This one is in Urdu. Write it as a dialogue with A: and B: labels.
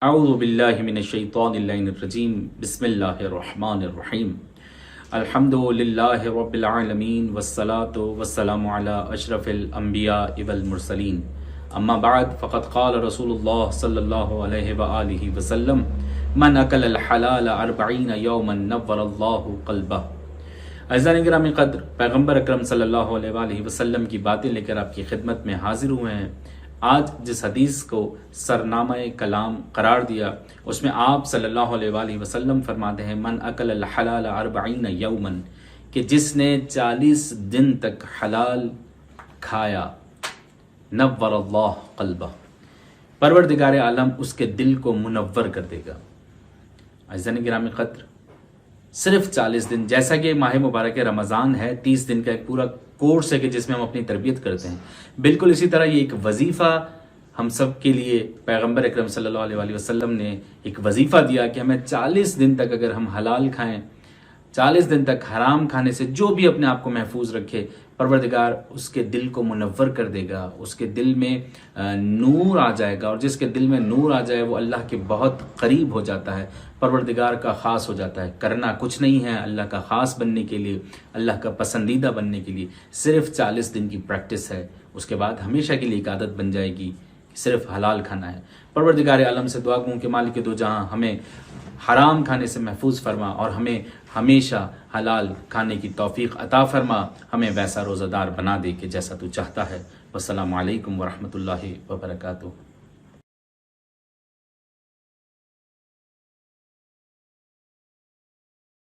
A: اعوذ باللہ من الشیطان اللعین الرجیم بسم اللہ الرحمن الرحیم الحمد للہ رب العالمین والصلاة والسلام علی اشرف الانبیاء والمرسلین اما بعد فقد قال رسول اللہ صلی اللہ علیہ وآلہ وسلم من اکل الحلال 40 یوما نور اللہ قلبہ۔ عزیزان گرامی قدر، پیغمبر اکرم صلی اللہ علیہ وآلہ وسلم کی باتیں لے کر آپ کی خدمت میں حاضر ہوئے ہیں۔ آج جس حدیث کو سرنامہ کلام قرار دیا، اس میں آپ صلی اللہ علیہ وآلہ وسلم فرماتے ہیں من اکل الحلال 40 یوما، کہ جس نے 40 دن تک حلال کھایا، نور اللہ قلبہ، پروردگار عالم اس کے دل کو منور کر دے گا۔ عزیزان گرامی قدر، صرف 40 دن، جیسا کہ ماہ مبارک رمضان ہے 30 دن کا ایک پورا کورس ہے کہ جس میں ہم اپنی تربیت کرتے ہیں، بالکل اسی طرح یہ ایک وظیفہ ہم سب کے لیے پیغمبر اکرم صلی اللہ علیہ وآلہ وسلم نے ایک وظیفہ دیا کہ ہمیں 40 دن تک اگر ہم حلال کھائیں، 40 دن تک حرام کھانے سے جو بھی اپنے آپ کو محفوظ رکھے، پروردگار اس کے دل کو منور کر دے گا، اس کے دل میں نور آ جائے گا، اور جس کے دل میں نور آ جائے وہ اللہ کے بہت قریب ہو جاتا ہے، پروردگار کا خاص ہو جاتا ہے۔ کرنا کچھ نہیں ہے، اللہ کا خاص بننے کے لیے، اللہ کا پسندیدہ بننے کے لیے صرف 40 دن کی پریکٹس ہے، اس کے بعد ہمیشہ کے لیے ایک عادت بن جائے گی کہ صرف حلال کھانا ہے۔ پروردگار عالم سے دعا کروں کہ مالک دو جہاں ہمیں حرام کھانے سے محفوظ فرما اور ہمیں ہمیشہ حلال کھانے کی توفیق عطا فرما، ہمیں ویسا روزہ دار بنا دے کہ جیسا تو چاہتا ہے۔ والسلام علیکم ورحمۃ اللہ وبرکاتہ۔